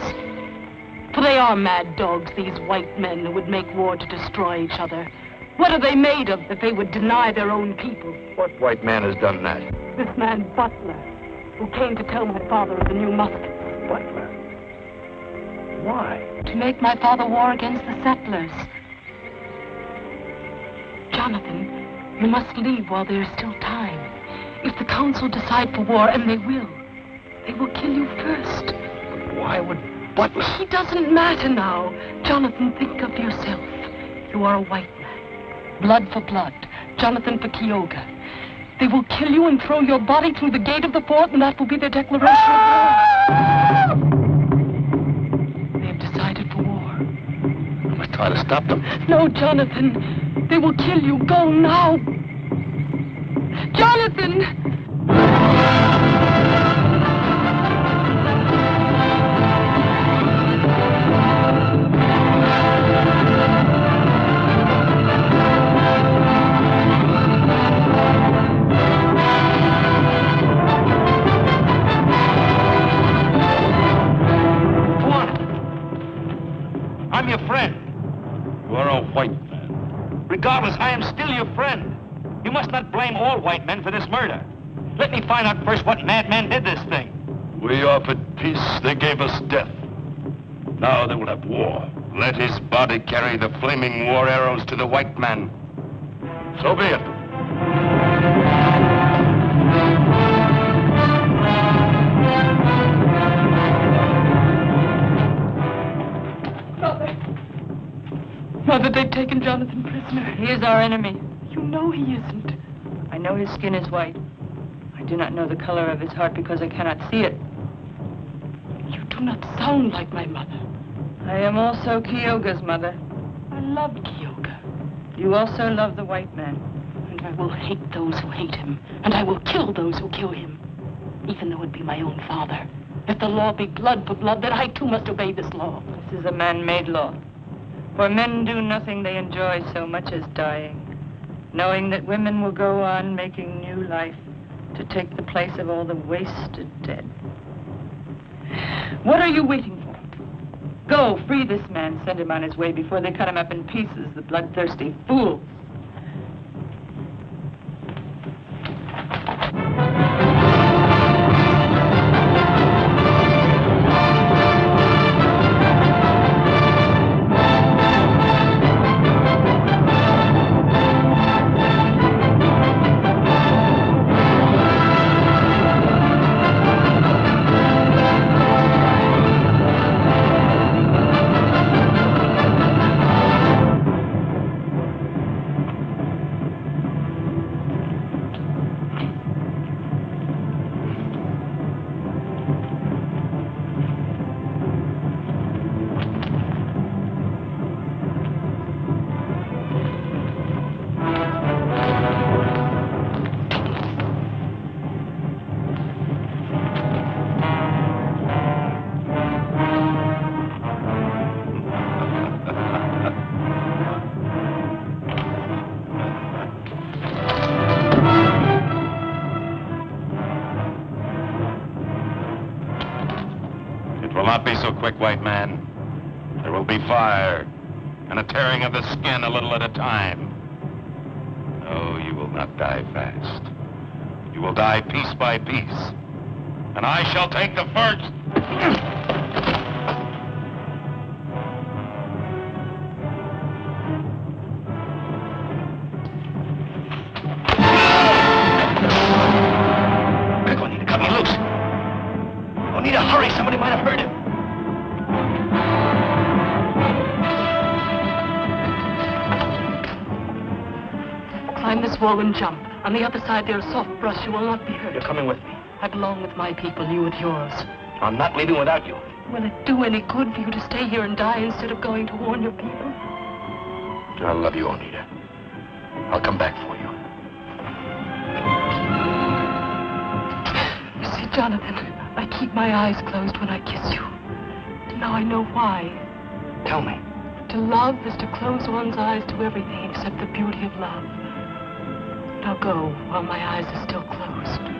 For they are mad dogs, these white men who would make war to destroy each other. What are they made of that they would deny their own people? What white man has done that? This man, Butler, who came to tell my father of the new muskets. Butler? Why? To make my father war against the settlers. Jonathan, you must leave while there is still time. If the council decide for war, and they will kill you first. But why would Butler? He doesn't matter now. Jonathan, think of yourself. You are a white man. Blood for blood. Jonathan for Keoga. They will kill you and throw your body through the gate of the fort, and that will be their declaration of war. They have decided for war. I must try to stop them. No, Jonathan. They will kill you. Go now. Jonathan! I'm your friend. You are a white man. Regardless, I am still your friend. You must not blame all white men for this murder. Let me find out first what madman did this thing. We offered peace, they gave us death. Now they will have war. Let his body carry the flaming war arrows to the white man. So be it. Mother, they've taken Jonathan prisoner. He is our enemy. You know he isn't. I know his skin is white. I do not know the color of his heart because I cannot see it. You do not sound like my mother. I am also Keoga's mother. I love Keoga. You also love the white man. And I will hate those who hate him. And I will kill those who kill him. Even though it be my own father. If the law be blood for blood, then I too must obey this law. This is a man-made law. For men do nothing they enjoy so much as dying, knowing that women will go on making new life to take the place of all the wasted dead. What are you waiting for? Go, free this man, send him on his way before they cut him up in pieces, the bloodthirsty fools. not be so quick, white man. There will be fire and a tearing of the skin a little at a time. No, you will not die fast. You will die piece by piece. And I shall take the first. Quick, Onida, cut me loose. Onida, hurry, somebody might have heard him. Climb this wall and jump. On the other side, there's soft brush. You will not be hurt. You're coming with me. I belong with my people, you with yours. I'm not leaving without you. Will it do any good for you to stay here and die instead of going to warn your people? I love you, Onida. I'll come back for you. You see, Jonathan, I keep my eyes closed when I kiss you. Now I know why. Tell me. To love is to close one's eyes to everything except the beauty of love. Now go while my eyes are still closed.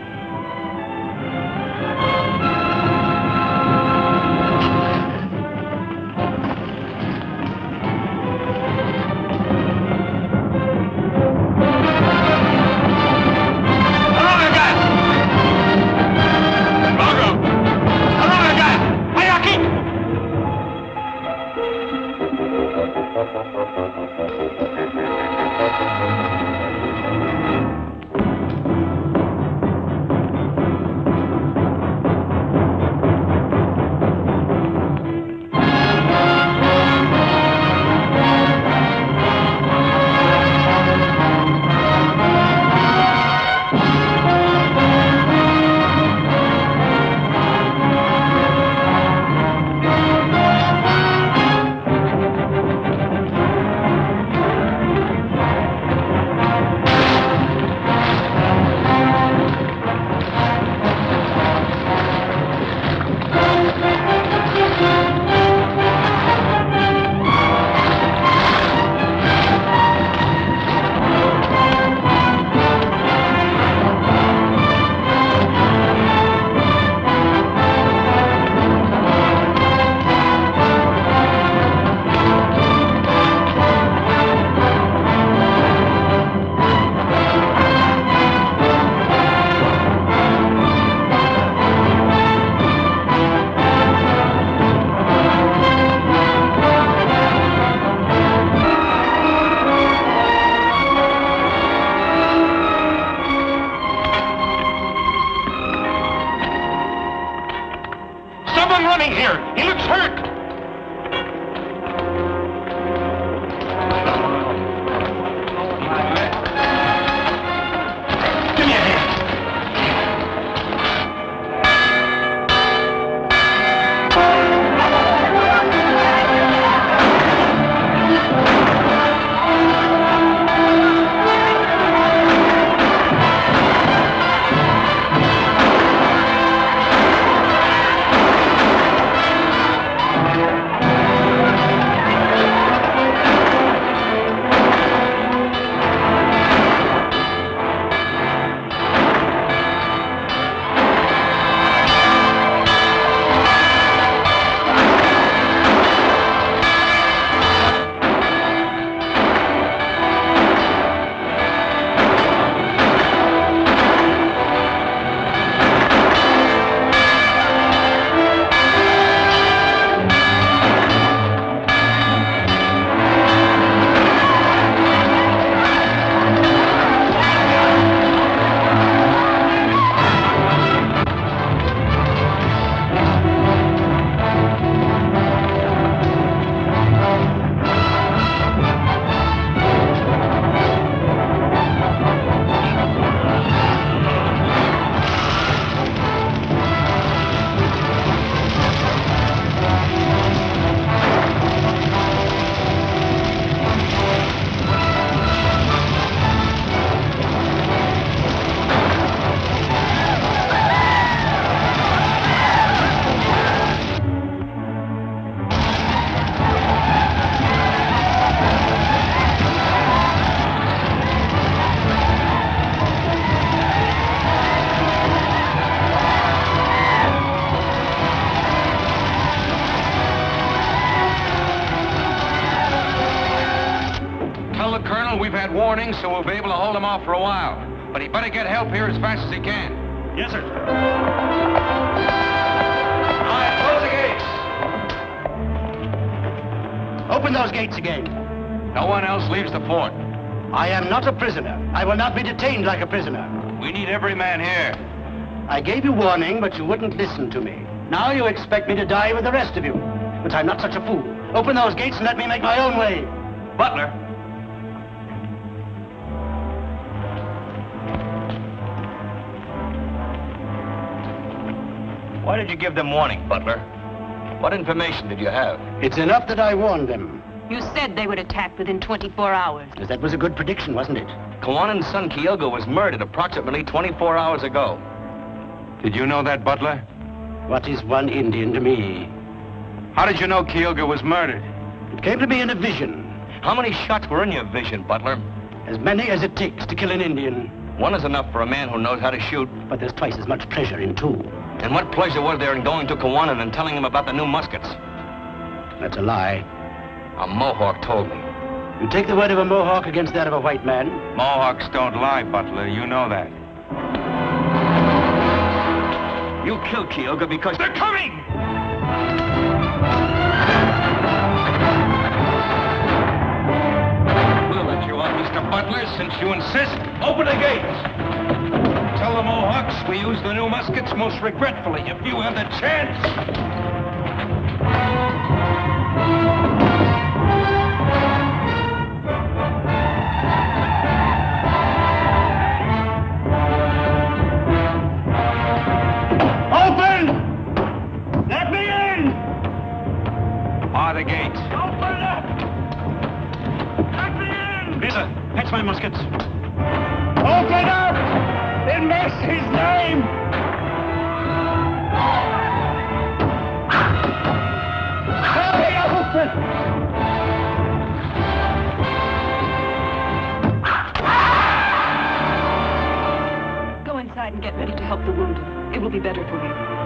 the Colonel. We've had warnings, so we'll be able to hold him off for a while. But he better get help here as fast as he can. Yes, sir. All right, close the gates. Open those gates again. No one else leaves the fort. I am not a prisoner. I will not be detained like a prisoner. We need every man here. I gave you warning, but you wouldn't listen to me. Now you expect me to die with the rest of you. But I'm not such a fool. Open those gates and let me make my own way. Butler. Why did you give them warning, Butler? What information did you have? It's enough that I warned them. You said they would attack within 24 hours. That was a good prediction, wasn't it? Kawanan's son, Kyogo, was murdered approximately 24 hours ago. Did you know that, Butler? What is one Indian to me? How did you know Kyogo was murdered? It came to me in a vision. How many shots were in your vision, Butler? As many as it takes to kill an Indian. One is enough for a man who knows how to shoot. But there's twice as much pleasure in two. And what pleasure was there in going to Kawanan and telling him about the new muskets? That's a lie. A Mohawk told me. You take the word of a Mohawk against that of a white man? Mohawks don't lie, Butler. You know that. You killed Kyogo because... They're coming! We'll let you out, Mr. Butler, since you insist. Open the gates. Tell the Mohawks we use the new muskets most regretfully if you have the chance. Open! Let me in! Bar the gates. Open up! Let me in! Greta, fetch my muskets. Open up! In mercy's name! Hurry, open! Go inside and get ready to help the wounded. It will be better for you.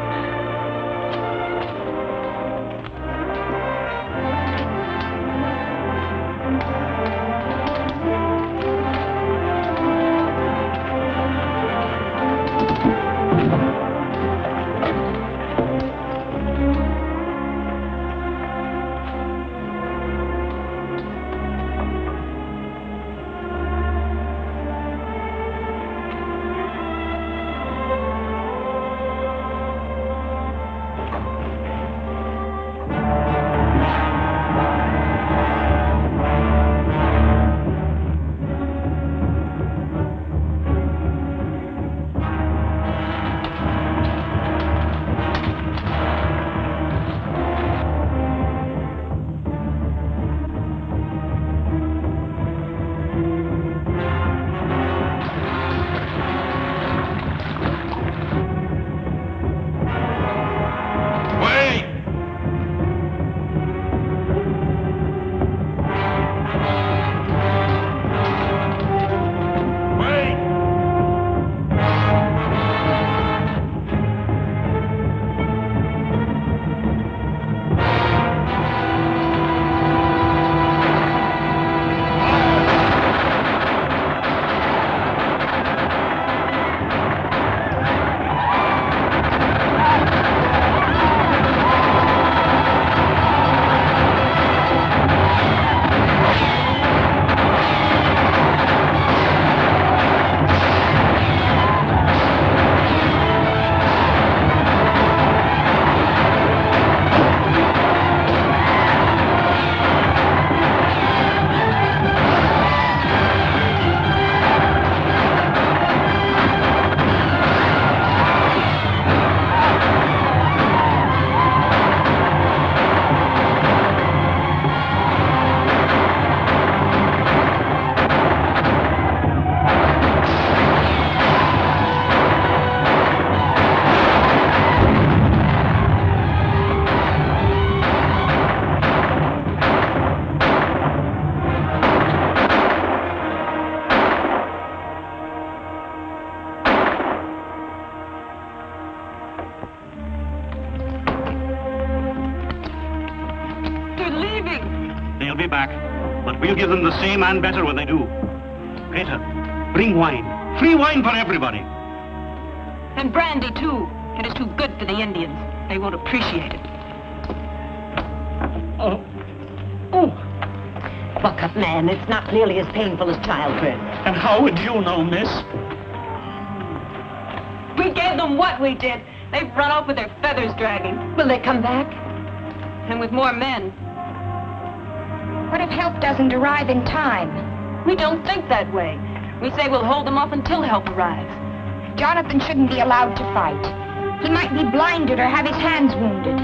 We'll give them the same and better when they do. Greta, bring wine. Free wine for everybody. And brandy, too. It is too good for the Indians. They won't appreciate it. Oh. Buck up, man. It's not nearly as painful as childbirth. And how would you know, miss? We gave them what we did. They've run off with their feathers dragging. Will they come back? And with more men. What if help doesn't arrive in time? We don't think that way. We say we'll hold them off until help arrives. Jonathan shouldn't be allowed to fight. He might be blinded or have his hands wounded.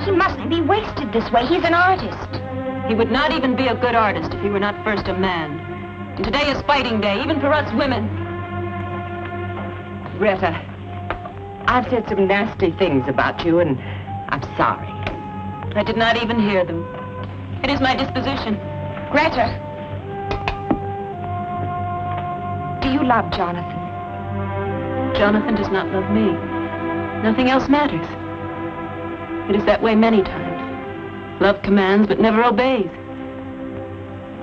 He mustn't be wasted this way. He's an artist. He would not even be a good artist if he were not first a man. And today is fighting day, even for us women. Greta, I've said some nasty things about you, and I'm sorry. I did not even hear them. It is my disposition. Greta, do you love Jonathan? Jonathan does not love me. Nothing else matters. It is that way many times. Love commands, but never obeys.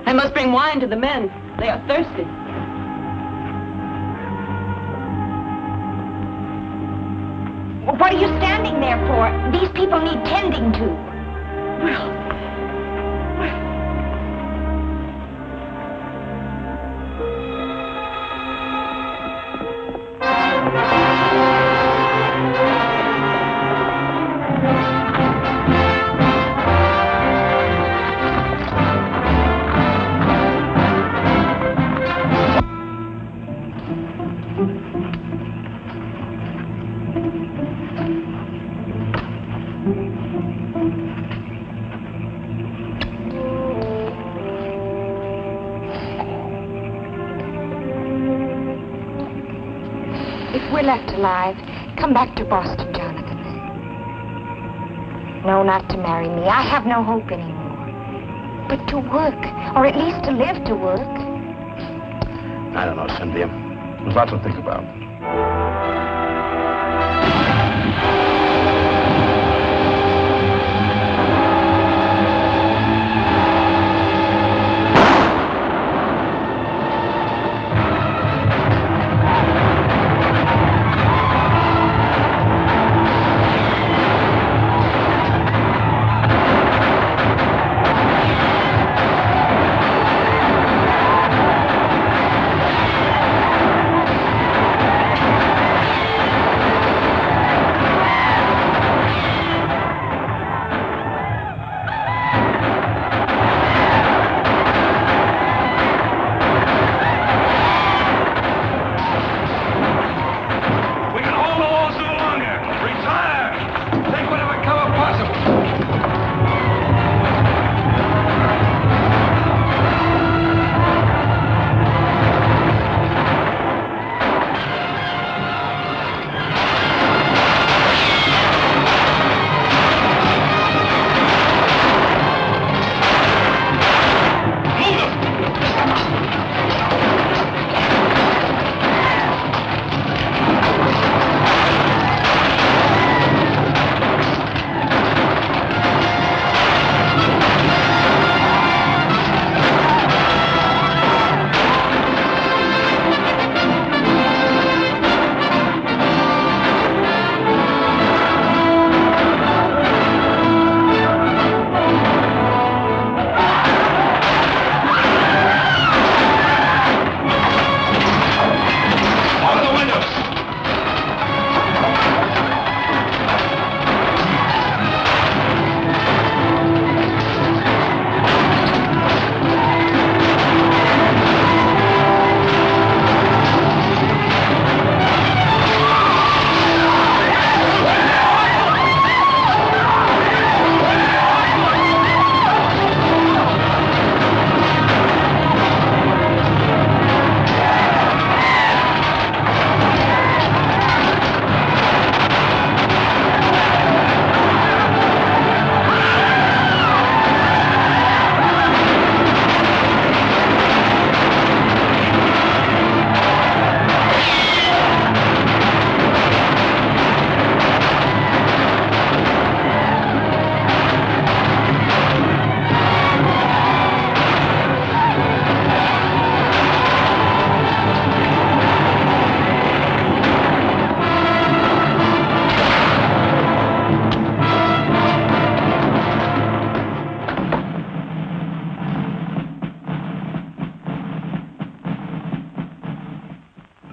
I must bring wine to the men. They are thirsty. What are you standing there for? These people need tending to. Well... Left alive, come back to Boston, Jonathan. No, not to marry me. I have no hope anymore. But to work, or at least to live to work. I don't know, Cynthia. There's lots to think about.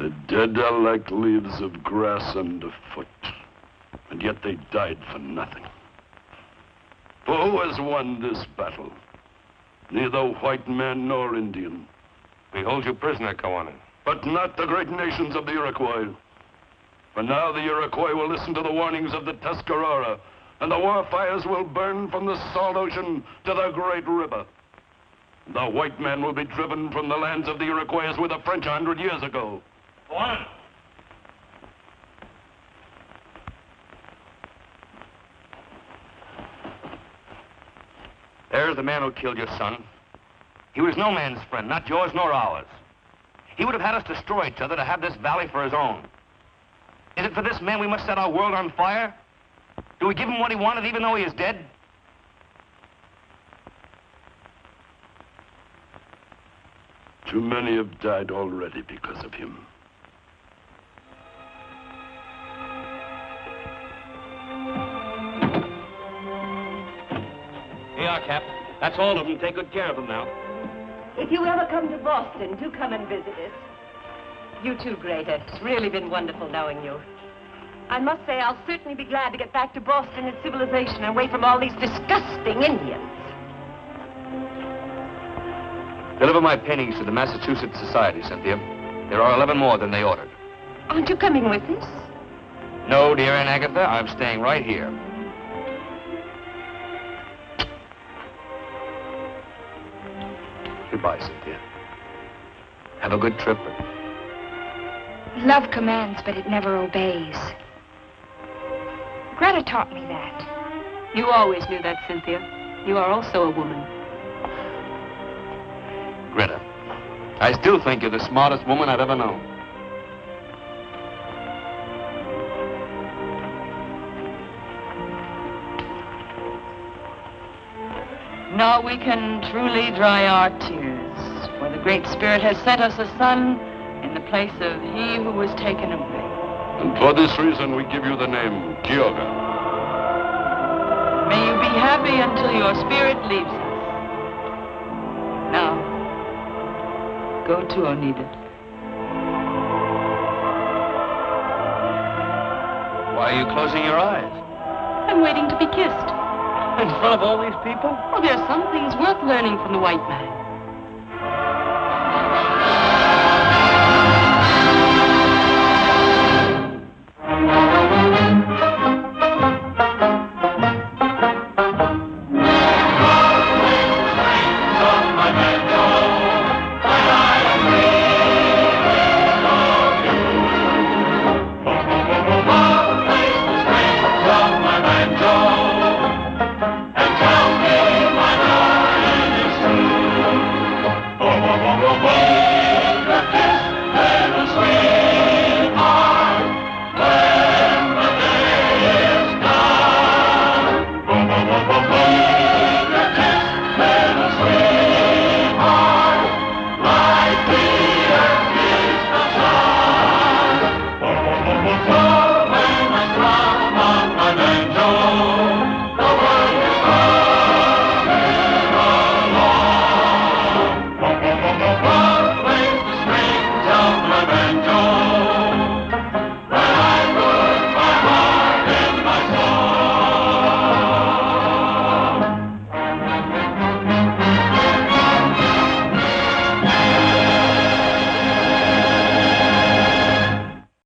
The dead are like leaves of grass underfoot, and yet they died for nothing. For who has won this battle? Neither white man nor Indian. We hold you prisoner, Kawanin. But not the great nations of the Iroquois. For now the Iroquois will listen to the warnings of the Tuscarora, and the war fires will burn from the salt ocean to the great river. The white man will be driven from the lands of the Iroquois as with the French 100 years ago. Kawanin! There's the man who killed your son. He was no man's friend, not yours nor ours. He would have had us destroy each other to have this valley for his own. Is it for this man we must set our world on fire? Do we give him what he wanted even though he is dead? Too many have died already because of him. Here you are, Cap. That's all of them. Take good care of them now. If you ever come to Boston, do come and visit us. You too, Greta. It's really been wonderful knowing you. I must say, I'll certainly be glad to get back to Boston and civilization and away from all these disgusting Indians. Deliver my paintings to the Massachusetts Society, Cynthia. There are 11 more than they ordered. Aren't you coming with us? No, dear Aunt Agatha, I'm staying right here. Goodbye, Cynthia. Have a good trip. Love commands, but it never obeys. Greta taught me that. You always knew that, Cynthia. You are also a woman. Greta, I still think you're the smartest woman I've ever known. Now we can truly dry our tears, for the Great Spirit has sent us a son in the place of he who was taken away. And for this reason, we give you the name Kyoga. May you be happy until your spirit leaves us. Now, go to Onida. Why are you closing your eyes? I'm waiting to be kissed. In front of all these people? Oh, there are some things worth learning from the white man. Whoa, whoa, whoa, whoa.